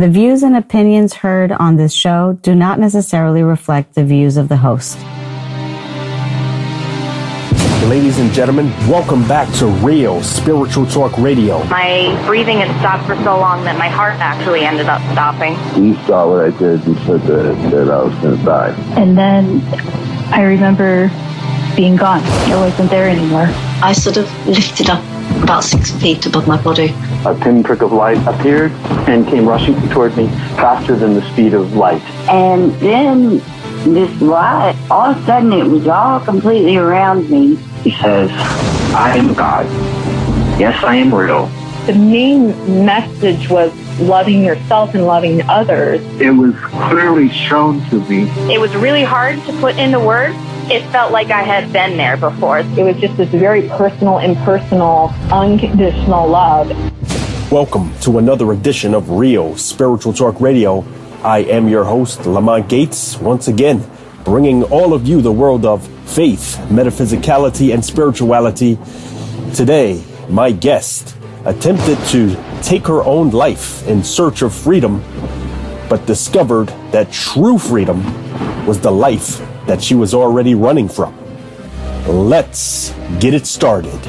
The views and opinions heard on this show do not necessarily reflect the views of the host. Ladies and gentlemen, welcome back to Real Spiritual Talk Radio. My breathing had stopped for so long that my heart actually ended up stopping. He saw what I did and said that I was going to die. And then I remember being gone. I wasn't there anymore. I sort of lifted up about 6 feet above my body. A pinprick of light appeared and came rushing toward me faster than the speed of light. And then this light, all of a sudden it was all completely around me. He says, I am God. Yes, I am real. The main message was loving yourself and loving others. It was clearly shown to me. It was really hard to put into words. It felt like I had been there before. It was just this very personal, impersonal, unconditional love. Welcome to another edition of Real Spiritual Talk Radio. I am your host, Lamont Gates, once again, bringing all of you the world of faith, metaphysicality, and spirituality. Today, my guest attempted to take her own life in search of freedom, but discovered that true freedom was the life that she was already running from. Let's get it started.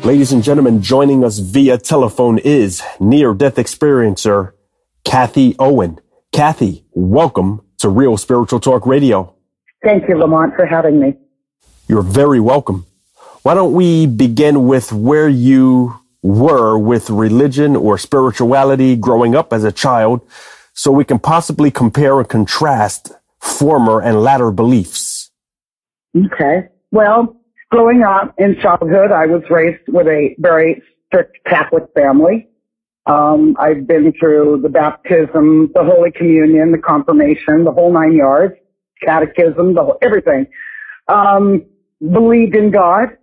Ladies and gentlemen, joining us via telephone is near-death experiencer Kathy Owen. Kathy, welcome to Real Spiritual Talk Radio. Thank you, Lamont, for having me. You're very welcome. Why don't we begin with where you were with religion or spirituality growing up as a child, so we can possibly compare and contrast former and latter beliefs. Okay. Well, growing up in childhood, I was raised with a very strict Catholic family. I've been through the baptism, the Holy Communion, the confirmation, the whole 9 yards, catechism, everything. Believed in God,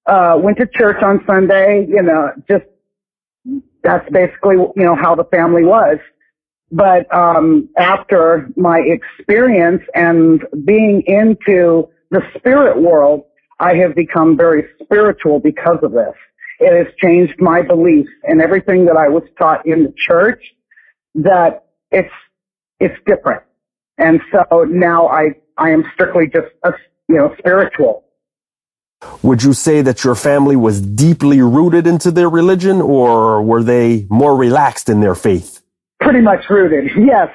went to church on Sunday, just that's basically, how the family was. But after my experience and being into the spirit world, I have become very spiritual because of this. It has changed my beliefs and everything that I was taught in the church, that it's different. And so now I am strictly just, spiritual. Would you say that your family was deeply rooted into their religion, or were they more relaxed in their faith? Pretty much rooted, yes.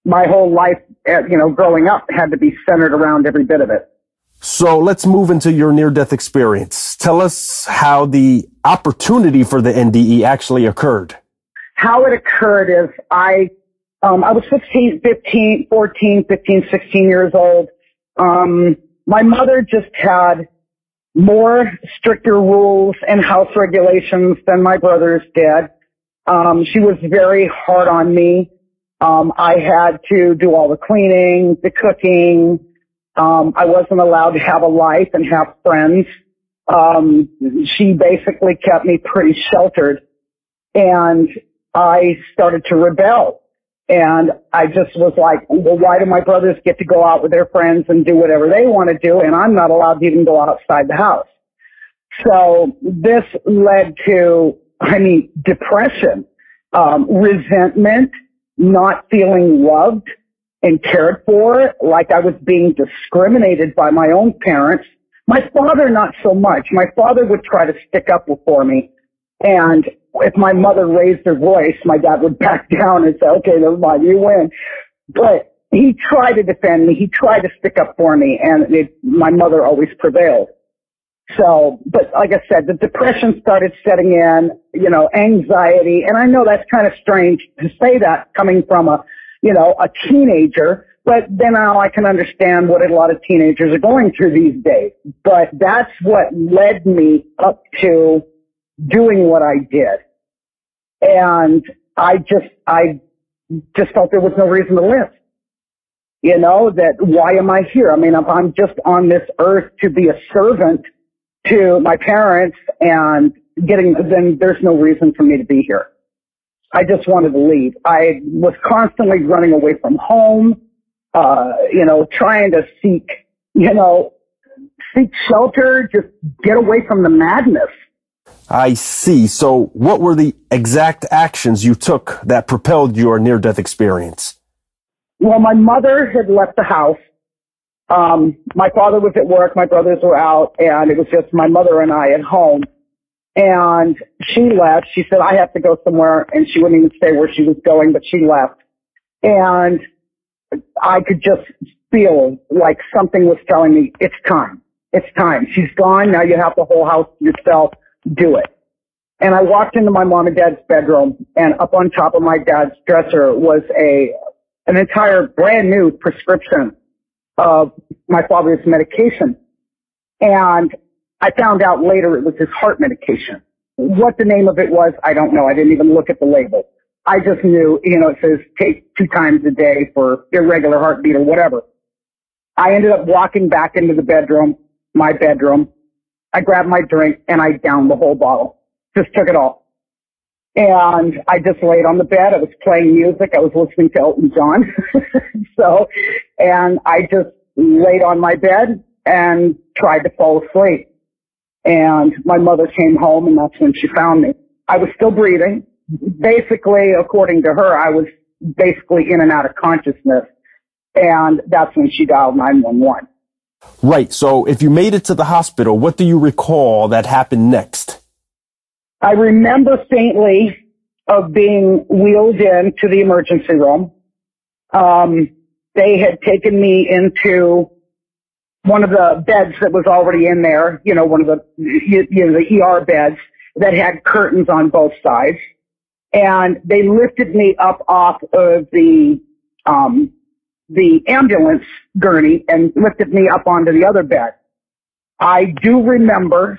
My whole life, growing up had to be centered around every bit of it. So let's move into your near-death experience. Tell us how the opportunity for the NDE actually occurred. How it occurred is I was 16 years old. My mother just had more stricter rules and house regulations than my brothers did. She was very hard on me. I had to do all the cleaning, the cooking. I wasn't allowed to have a life and have friends. She basically kept me pretty sheltered, and I started to rebel. And I just was like, well, why do my brothers get to go out with their friends and do whatever they want to do, and I'm not allowed to even go outside the house? So this led to, depression, resentment, not feeling loved and cared for, like I was being discriminated by my own parents. My father, not so much. My father would try to stick up for me. And if my mother raised her voice, my dad would back down and say, okay, never mind, you win. But he tried to defend me. He tried to stick up for me, and my mother always prevailed. So, but like I said, the depression started setting in, anxiety. And I know that's kind of strange to say that coming from a teenager, but then now I can understand what a lot of teenagers are going through these days. But that's what led me up to doing what I did. And I just felt there was no reason to live. That why am I here? If I'm just on this earth to be a servant to my parents and then there's no reason for me to be here. I just wanted to leave. I was constantly running away from home, trying to seek shelter, just get away from the madness. I see. So what were the exact actions you took that propelled your near-death experience? Well, my mother had left the house. My father was at work, my brothers were out, and it was just my mother and I at home. And she left. She said, I have to go somewhere, and she wouldn't even say where she was going, but she left. And I could just feel like something was telling me, it's time. It's time. She's gone. Now you have the whole house to yourself. Do it. And I walked into my mom and dad's bedroom, and up on top of my dad's dresser was an entire brand new prescription of my father's medication. And I found out later it was his heart medication. What the name of it was, I don't know. I didn't even look at the label. I just knew, it says take 2 times a day for irregular heartbeat or whatever. I ended up walking back into the bedroom, my bedroom. I grabbed my drink and I downed the whole bottle. Just took it all. And I just laid on the bed. I was playing music. I was listening to Elton John. And I just laid on my bed and tried to fall asleep. And my mother came home, and that's when she found me. I was still breathing. Basically, according to her, I was basically in and out of consciousness. And that's when she dialed 911. Right. So if you made it to the hospital, what do you recall that happened next? I remember faintly of being wheeled into the emergency room. They had taken me into one of the beds that was already in there, one of the ER beds that had curtains on both sides. And they lifted me up off of the ambulance gurney and lifted me up onto the other bed. I do remember,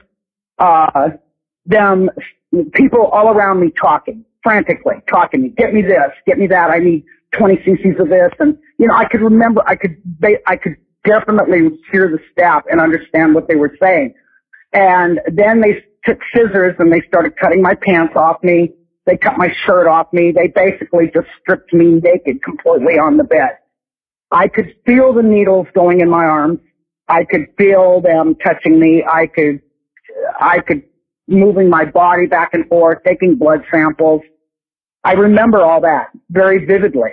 people all around me talking, frantically talking to me, get me this, get me that, I need 20 cc's of this. And, I could remember, I could definitely hear the staff and understand what they were saying. And then they took scissors and they started cutting my pants off me. They cut my shirt off me. They basically just stripped me naked completely on the bed. I could feel the needles going in my arms. I could feel them touching me. I could moving my body back and forth, taking blood samples. I remember all that very vividly.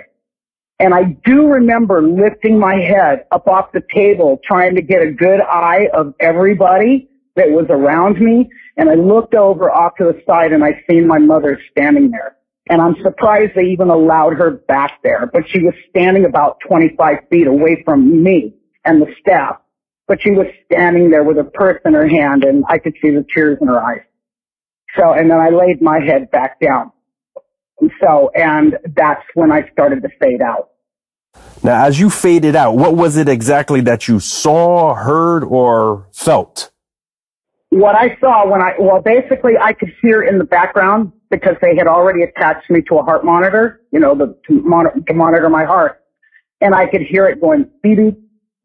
And I do remember lifting my head up off the table, trying to get a good eye of everybody that was around me. And I looked over off to the side and I seen my mother standing there. And I'm surprised they even allowed her back there, but she was standing about 25 feet away from me and the staff. But she was standing there with a purse in her hand, and I could see the tears in her eyes. And then I laid my head back down. And that's when I started to fade out. Now, as you faded out, what was it exactly that you saw, heard, or felt? What I saw basically I could hear in the background because they had already attached me to a heart monitor, to monitor my heart. And I could hear it going beep,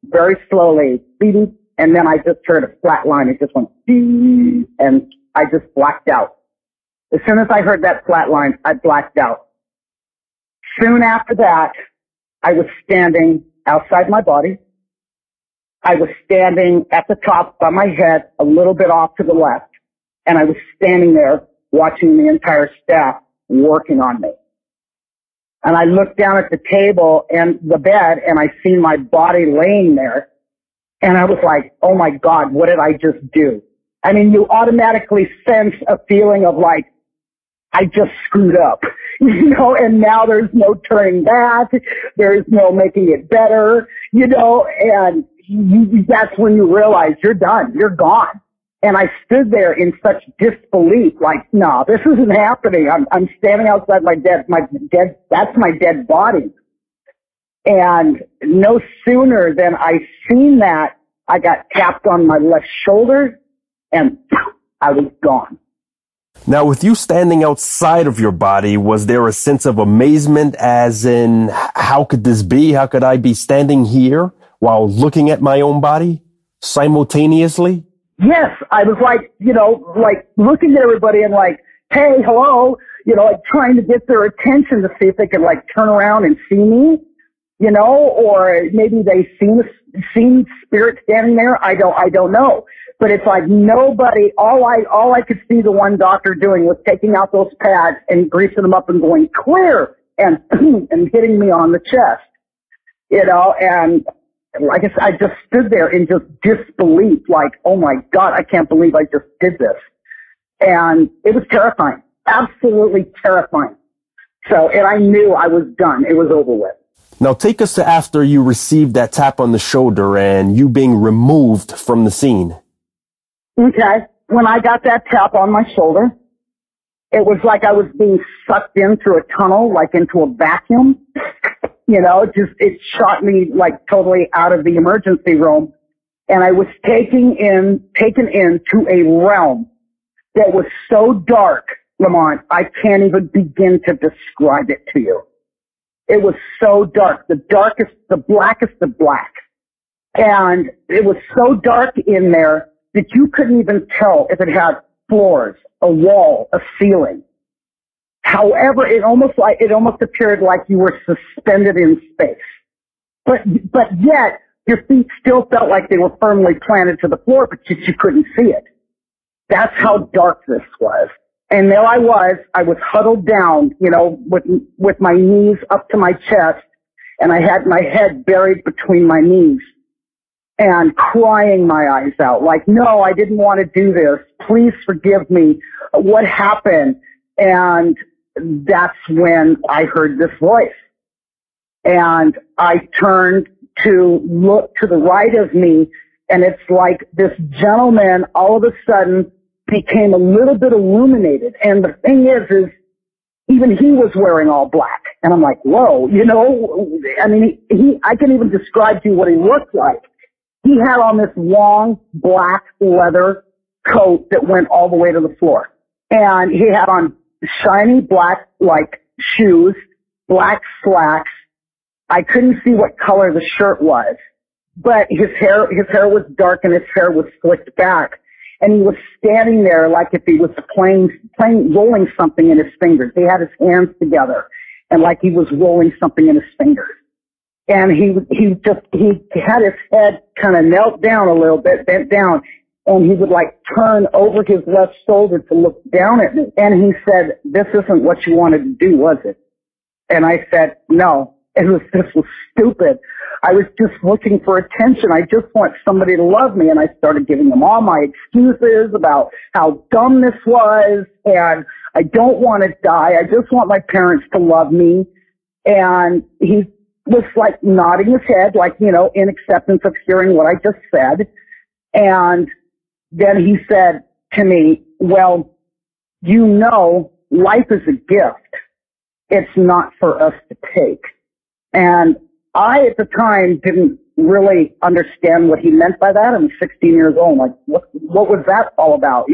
very slowly, beep, and then I just heard a flat line. It just went beep, and I just blacked out. As soon as I heard that flat line, I blacked out. Soon after that, I was standing outside my body. I was standing at the top by my head, a little bit off to the left, and I was standing there watching the entire staff working on me. And I looked down at the table and the bed, and I seen my body laying there, and I was like, oh my God, what did I just do? I mean, you automatically sense a feeling of like, I just screwed up, and now there's no turning back. There's no making it better, and that's when you realize you're done. You're gone. And I stood there in such disbelief, like, no, this isn't happening. I'm standing outside that's my dead body. And no sooner than I seen that, I got tapped on my left shoulder and I was gone. Now, with you standing outside of your body, was there a sense of amazement as in, how could this be? How could I be standing here while looking at my own body simultaneously? Yes, I was like, like looking at everybody and like, hey, hello, like trying to get their attention to see if they could like turn around and see me, or maybe they seen spirit standing there. I don't know. But it's like nobody, all I could see the one doctor doing was taking out those pads and greasing them up and going clear and, and hitting me on the chest, and like I said, I just stood there in just disbelief, like, oh my God, I can't believe I just did this. And it was terrifying, absolutely terrifying. So, and I knew I was done. It was over with. Now take us to after you received that tap on the shoulder and you being removed from the scene. Okay. When I got that tap on my shoulder, it was like I was being sucked in through a tunnel, like into a vacuum. It shot me like totally out of the emergency room. And I was taken into a realm that was so dark, Lamont, I can't even begin to describe it to you. It was so dark, the darkest, the blackest of black. And it was so dark in there that you couldn't even tell if it had floors, a wall, a ceiling. However, it almost appeared like you were suspended in space. But yet, your feet still felt like they were firmly planted to the floor, but you couldn't see it. That's how dark this was. And there I was huddled down, with my knees up to my chest, and I had my head buried between my knees and crying my eyes out, like, no, I didn't want to do this. Please forgive me. What happened? And that's when I heard this voice. And I turned to look to the right of me, and it's like this gentleman all of a sudden became a little bit illuminated. And the thing is even he was wearing all black. And I'm like, whoa, I mean, I can't even describe to you what he looked like. He had on this long black leather coat that went all the way to the floor. And he had on shiny black, like, shoes, black slacks. I couldn't see what color the shirt was, but his hair was dark and his hair was slicked back. And he was standing there like if he was rolling something in his fingers. He had his hands together and like he was rolling something in his fingers. And he had his head kind of knelt down a little bit, bent down, and he would like turn over his left shoulder to look down at me. And he said, "This isn't what you wanted to do, was it?" And I said, "No, this was stupid. I was just looking for attention. I just want somebody to love me." And I started giving him all my excuses about how dumb this was, and I don't want to die. I just want my parents to love me. And he was like nodding his head, like, in acceptance of hearing what I just said. And then he said to me, "Well, life is a gift. It's not for us to take." And I, at the time, didn't really understand what he meant by that. I'm 16 years old. Like, what was that all about,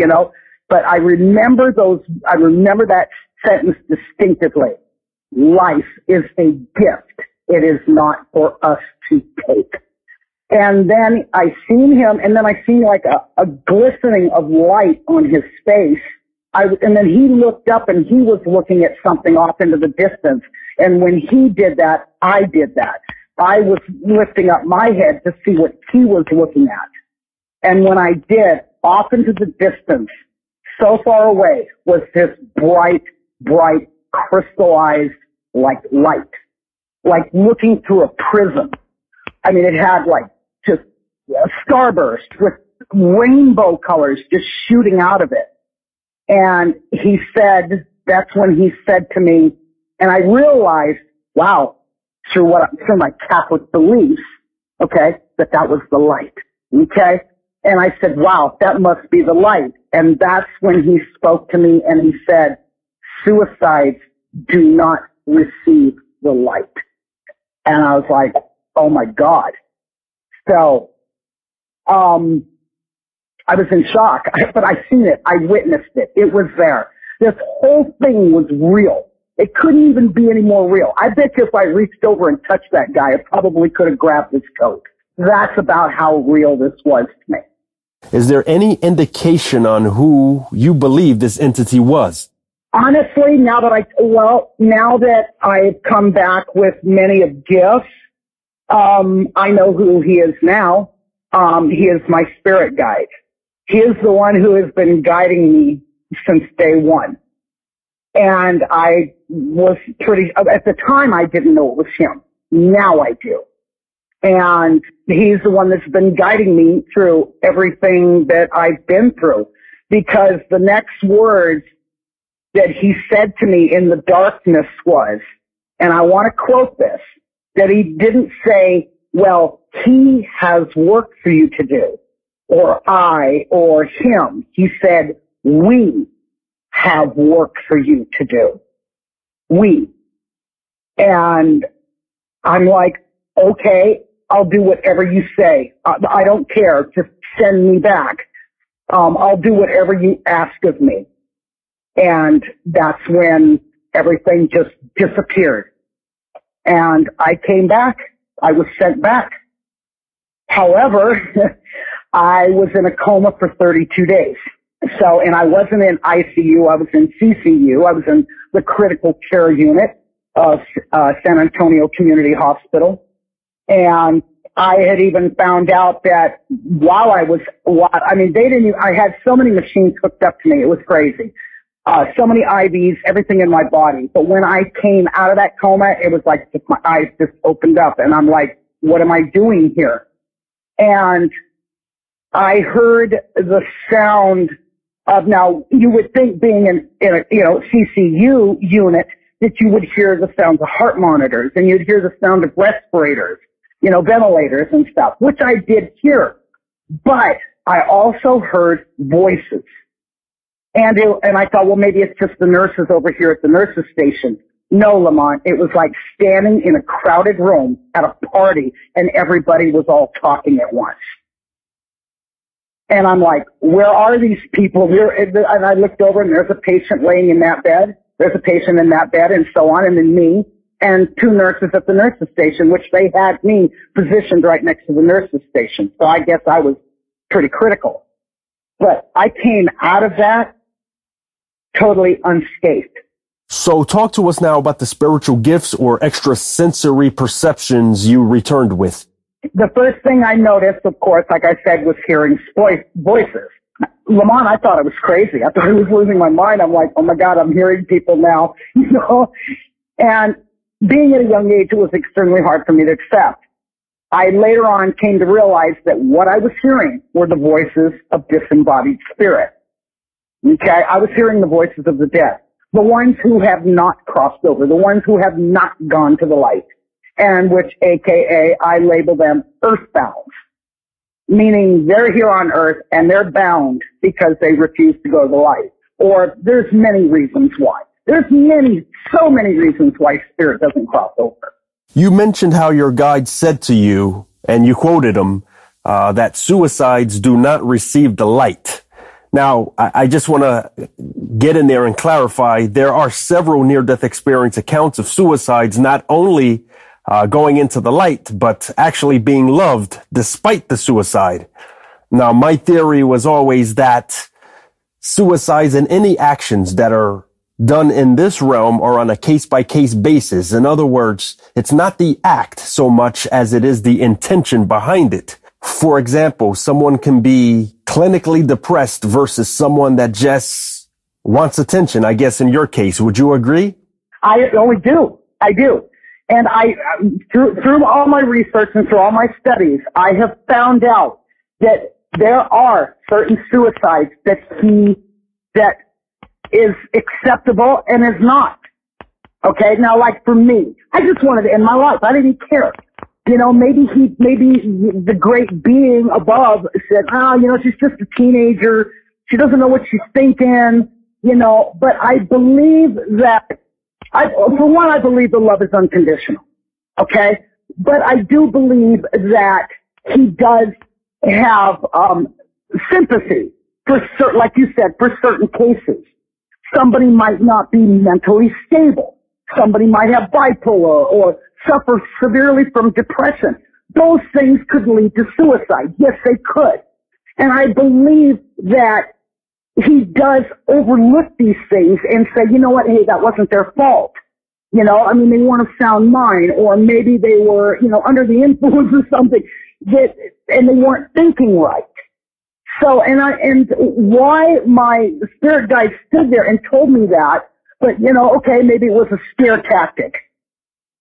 But I remember that sentence distinctly. Life is a gift. It is not for us to take. And then I seen him, and then I seen like a glistening of light on his face. And then he looked up and he was looking at something off into the distance. And when he did that, I did that. I was lifting up my head to see what he was looking at. And when I did, off into the distance, so far away, was this bright, crystallized, like light. Like looking through a prism. I mean, it had like just a starburst with rainbow colors just shooting out of it. And that's when he said to me, and I realized, wow, through my Catholic beliefs, okay, that was the light, okay? And I said, wow, that must be the light. And that's when he spoke to me and he said, "Suicides do not receive the light." And I was like, oh my God. So, I was in shock, but I seen it. I witnessed it. It was there. This whole thing was real. It couldn't even be any more real. I bet you if I reached over and touched that guy, I probably could have grabbed his coat. That's about how real this was to me. Is there any indication on who you believe this entity was? Honestly, now that I've come back with many of gifts, I know who he is now. He is my spirit guide. He is the one who has been guiding me since day one. And I was at the time I didn't know it was him. Now I do. And he's the one that's been guiding me through everything that I've been through. Because the next words that he said to me in the darkness was, and I want to quote this, that he didn't say, well, he has work for you to do, or I, or him. He said, we have work for you to do. We. And I'm like, okay, I'll do whatever you say. I don't care. Just send me back. I'll do whatever you ask of me. And that's when everything just disappeared. And I came back. I was sent back. However, I was in a coma for 32 days. So, and I wasn't in ICU. I was in CCU. I was in the critical care unit of San Antonio Community Hospital. And I had even found out that I had so many machines hooked up to me. It was crazy. So many IVs, everything in my body. But when I came out of that coma, it was like my eyes just opened up and I'm like, what am I doing here? And I heard the sound of, now you would think being in a CCU unit that you would hear the sounds of heart monitors and you'd hear the sound of respirators, ventilators and stuff, which I did hear. But I also heard voices. And I thought, well, maybe it's just the nurses over here at the nurses station. No, Lamont, it was like standing in a crowded room at a party and everybody was all talking at once. And I'm like, where are these people? And I looked over and there's a patient laying in that bed. There's a patient in that bed and so on. And then me and two nurses at the nurses station, which they had me positioned right next to the nurses station. So I guess I was pretty critical. But I came out of that totally unscathed. So talk to us now about the spiritual gifts or extrasensory perceptions you returned with. The first thing I noticed, of course, like I said, was hearing voices. Lamont, I thought it was crazy. I thought I was losing my mind. I'm like, oh my God, I'm hearing people now, And being at a young age, it was extremely hard for me to accept. I later on came to realize that what I was hearing were the voices of disembodied spirit. Okay, I was hearing the voices of the dead, the ones who have not crossed over, the ones who have not gone to the light, and which, AKA, I label them earthbound, meaning they're here on earth and they're bound because they refuse to go to the light. Or there's many reasons why. There's so many reasons why spirit doesn't cross over. You mentioned how your guide said to you, and you quoted him, that suicides do not receive the light. Now, I just want to get in there and clarify, there are several near-death experience accounts of suicides, not only going into the light, but actually being loved despite the suicide. Now, my theory was always that suicides and any actions that are done in this realm are on a case-by-case basis. In other words, it's not the act so much as it is the intention behind it. For example, someone can be clinically depressed versus someone that just wants attention, I guess, in your case. Would you agree? I do. And through all my research and through all my studies, I have found out that there are certain suicides that is acceptable and is not. Okay. Now, like for me, I just wanted to end my life. I didn't care. Maybe the great being above said, she's just a teenager. She doesn't know what she's thinking, but I believe that I believe the love is unconditional. Okay. But I do believe that he does have, sympathy for certain, like you said, for certain cases. Somebody might not be mentally stable. Somebody might have bipolar or suffer severely from depression. Those things could lead to suicide. Yes, they could. And I believe that he does overlook these things and say, you know what, hey, that wasn't their fault. You know, I mean, they weren't of sound mind, or maybe they were, you know, under the influence of something and they weren't thinking right. So, and why my spirit guide stood there and told me that, but, you know, okay, maybe it was a scare tactic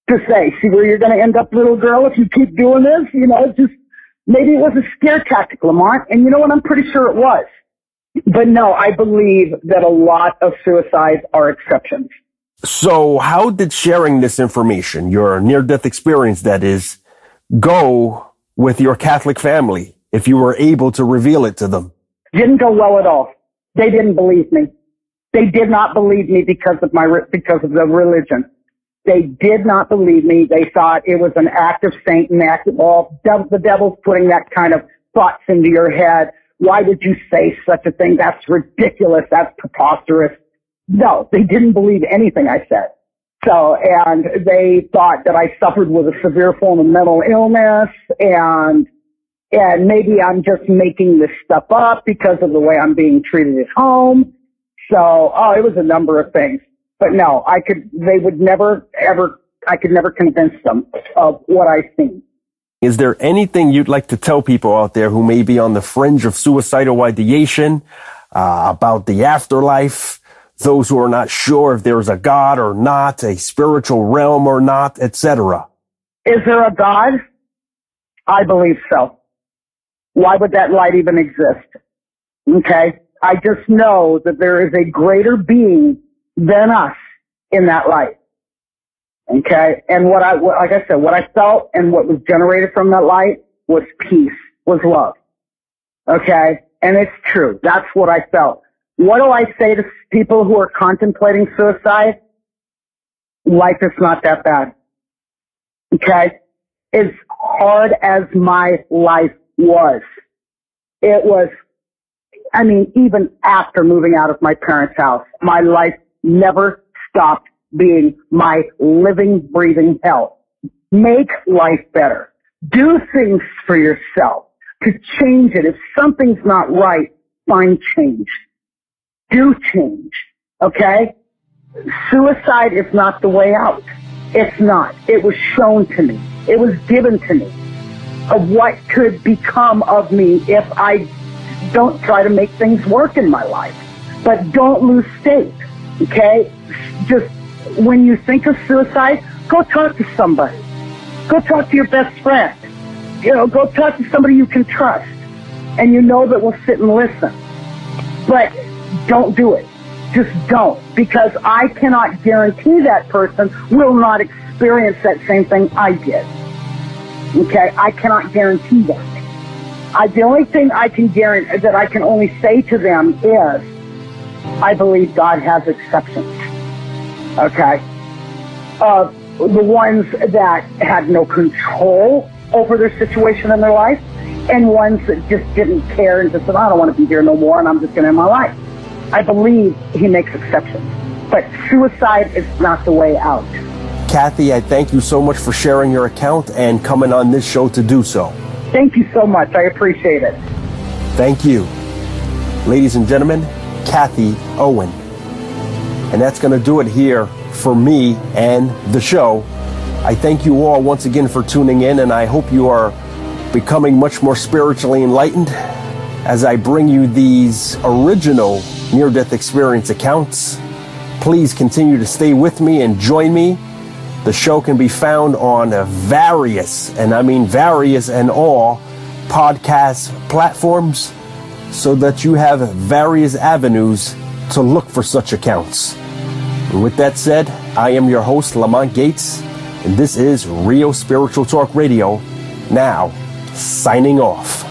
to say, see where you're going to end up, little girl, if you keep doing this, you know, just, maybe it was a scare tactic, Lamont, and you know what, I'm pretty sure it was. But no, I believe that a lot of suicides are exceptions. So how did sharing this information, your near-death experience that is, go with your Catholic family if you were able to reveal it to them? Didn't go well at all. They didn't believe me. They did not believe me because of the religion. They did not believe me. They thought it was an act of Satan, the devil's putting that kind of thoughts into your head. Why would you say such a thing? That's ridiculous. That's preposterous. No, they didn't believe anything I said. So, and they thought that I suffered with a severe form of mental illness, and maybe I'm just making this stuff up because of the way I'm being treated at home. So, it was a number of things. But no, I could never convince them of what I've seen. Is there anything you'd like to tell people out there who may be on the fringe of suicidal ideation, about the afterlife, those who are not sure if there's a God or not, a spiritual realm or not, etc.? Is there a God? I believe so. Why would that light even exist? Okay? I just know that there is a greater being than us in that light. Okay? And like I said, what I felt and what was generated from that light was peace, was love. Okay? And it's true. That's what I felt. What do I say to people who are contemplating suicide? Life is not that bad. Okay? As hard as my life was, it was, I mean, even after moving out of my parents' house, my life never stopped being my living, breathing hell. Make life better. Do things for yourself to change it. If something's not right, find change. Do change. Okay? Suicide is not the way out. It's not. It was shown to me. It was given to me of what could become of me if I don't try to make things work in my life. But don't lose faith. Okay? Just when you think of suicide, go talk to somebody. Go talk to your best friend. You know, go talk to somebody you can trust and you know that will sit and listen. But don't do it. Just don't. Because I cannot guarantee that person will not experience that same thing I did. Okay? I cannot guarantee that. The only thing I can guarantee, that I can only say to them is, I believe God has exceptions. Okay? The ones that had no control over their situation in their life, and ones that just didn't care and just said, I don't want to be here no more and I'm just going to end my life. I believe he makes exceptions. But suicide is not the way out. Kathy, I thank you so much for sharing your account and coming on this show to do so. Thank you so much. I appreciate it. Thank you. Ladies and gentlemen, Kathy Owen. And that's going to do it here for me and the show. I thank you all once again for tuning in, and I hope you are becoming much more spiritually enlightened as I bring you these original near-death experience accounts. Please continue to stay with me and join me. The show can be found on various, and I mean various and all, podcast platforms so that you have various avenues to look for such accounts. And with that said, I am your host, Lamont Gates, and this is Real Spiritual Talk Radio. Now, signing off.